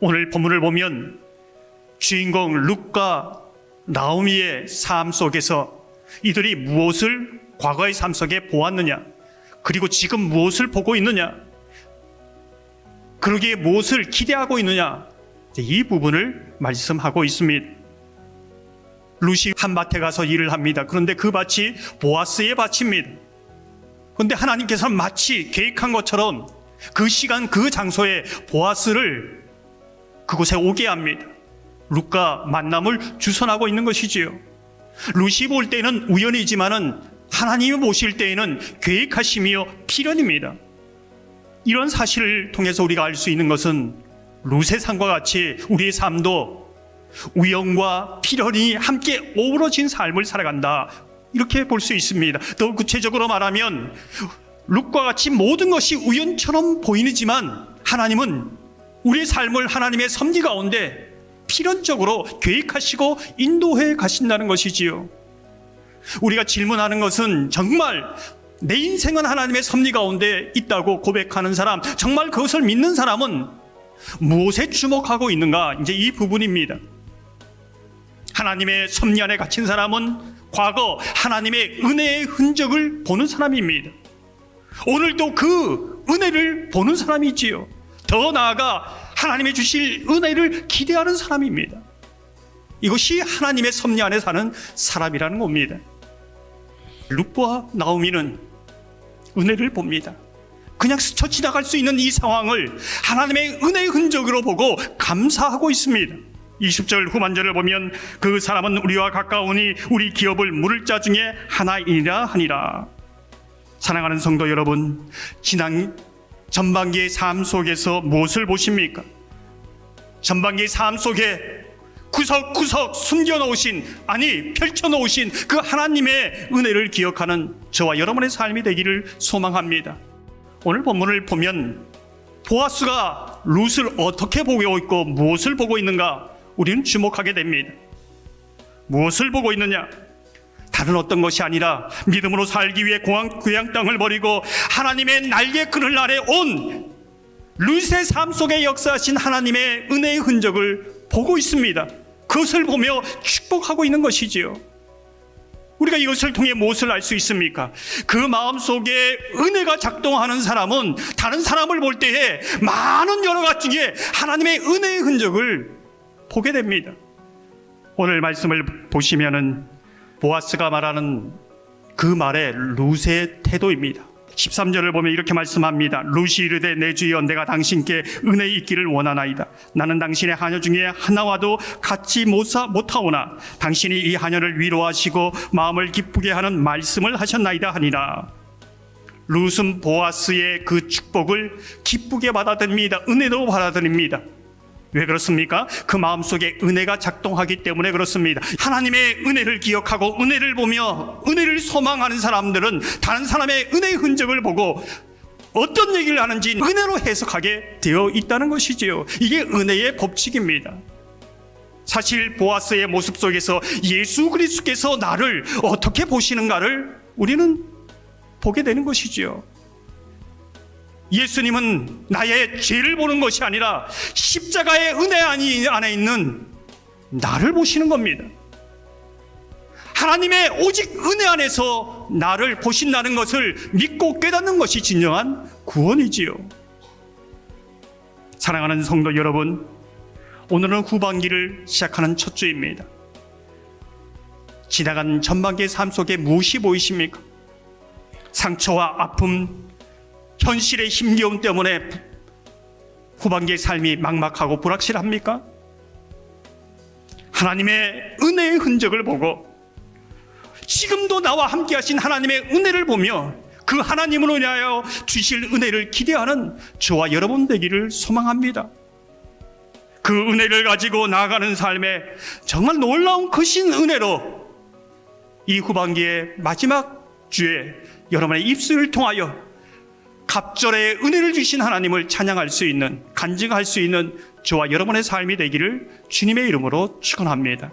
오늘 본문을 보면 주인공 룻과 나오미의 삶 속에서 이들이 무엇을 과거의 삶 속에 보았느냐, 그리고 지금 무엇을 보고 있느냐, 그러기에 무엇을 기대하고 있느냐, 이 부분을 말씀하고 있습니다. 룻이 한 밭에 가서 일을 합니다. 그런데 그 밭이 보아스의 밭입니다. 그런데 하나님께서는 마치 계획한 것처럼 그 시간 그 장소에 보아스를 그곳에 오게 합니다. 룻과 만남을 주선하고 있는 것이지요. 룻이 볼 때는 우연이지만은 하나님이 보실 때에는 계획하심이요 필연입니다. 이런 사실을 통해서 우리가 알 수 있는 것은 룻의 삶과 같이 우리의 삶도 우연과 필연이 함께 어우러진 삶을 살아간다, 이렇게 볼 수 있습니다. 더 구체적으로 말하면 룻과 같이 모든 것이 우연처럼 보이지만 하나님은 우리의 삶을 하나님의 섭리 가운데 필연적으로 계획하시고 인도해 가신다는 것이지요. 우리가 질문하는 것은 정말 내 인생은 하나님의 섭리 가운데 있다고 고백하는 사람, 정말 그것을 믿는 사람은 무엇에 주목하고 있는가? 이제 이 부분입니다. 하나님의 섭리 안에 갇힌 사람은 과거 하나님의 은혜의 흔적을 보는 사람입니다. 오늘도 그 은혜를 보는 사람이지요. 더 나아가 하나님의 주실 은혜를 기대하는 사람입니다. 이것이 하나님의 섭리 안에 사는 사람이라는 겁니다. 룻과 나오미는 은혜를 봅니다. 그냥 스쳐 지나갈 수 있는 이 상황을 하나님의 은혜의 흔적으로 보고 감사하고 있습니다. 20절 후반절을 보면 그 사람은 우리와 가까우니 우리 기업을 물을 자 중에 하나이라 하니라. 사랑하는 성도 여러분, 지난 전반기의 삶 속에서 무엇을 보십니까? 전반기의 삶 속에 구석구석 숨겨놓으신, 아니 펼쳐놓으신 그 하나님의 은혜를 기억하는 저와 여러분의 삶이 되기를 소망합니다. 오늘 본문을 보면 보아스가 룻을 어떻게 보고 있고 무엇을 보고 있는가 우리는 주목하게 됩니다. 무엇을 보고 있느냐? 다른 어떤 것이 아니라 믿음으로 살기 위해 고향 땅을 버리고 하나님의 날개 그늘 아래 온 룻의 삶 속에 역사하신 하나님의 은혜의 흔적을 보고 있습니다. 그것을 보며 축복하고 있는 것이지요. 우리가 이것을 통해 무엇을 알 수 있습니까? 그 마음속에 은혜가 작동하는 사람은 다른 사람을 볼 때에 많은 여러 가지 중에 하나님의 은혜의 흔적을 보게 됩니다. 오늘 말씀을 보시면은 보아스가 말하는 그 말의 룻의 태도입니다. 13절을 보면 이렇게 말씀합니다. 룻이 이르되 내 주여 내가 당신께 은혜 있기를 원하나이다. 나는 당신의 하녀 중에 하나와도 같이 못하오나 당신이 이 하녀를 위로하시고 마음을 기쁘게 하는 말씀을 하셨나이다 하니라. 룻은 보아스의 그 축복을 기쁘게 받아들입니다. 은혜로 받아들입니다. 왜 그렇습니까? 그 마음속에 은혜가 작동하기 때문에 그렇습니다. 하나님의 은혜를 기억하고 은혜를 보며 은혜를 소망하는 사람들은 다른 사람의 은혜의 흔적을 보고 어떤 얘기를 하는지 은혜로 해석하게 되어 있다는 것이지요. 이게 은혜의 법칙입니다. 사실 보아스의 모습 속에서 예수 그리스도께서 나를 어떻게 보시는가를 우리는 보게 되는 것이지요. 예수님은 나의 죄를 보는 것이 아니라 십자가의 은혜 안에 있는 나를 보시는 겁니다. 하나님의 오직 은혜 안에서 나를 보신다는 것을 믿고 깨닫는 것이 진정한 구원이지요. 사랑하는 성도 여러분, 오늘은 후반기를 시작하는 첫 주입니다. 지나간 전반기의 삶 속에 무엇이 보이십니까? 상처와 아픔, 현실의 힘겨움 때문에 후반기의 삶이 막막하고 불확실합니까? 하나님의 은혜의 흔적을 보고 지금도 나와 함께 하신 하나님의 은혜를 보며 그 하나님으로 인하여 주실 은혜를 기대하는 저와 여러분 되기를 소망합니다. 그 은혜를 가지고 나아가는 삶에 정말 놀라운 크신 은혜로 이 후반기의 마지막 주에 여러분의 입술을 통하여 갑절의 은혜를 주신 하나님을 찬양할 수 있는, 간증할 수 있는 저와 여러분의 삶이 되기를 주님의 이름으로 축원합니다.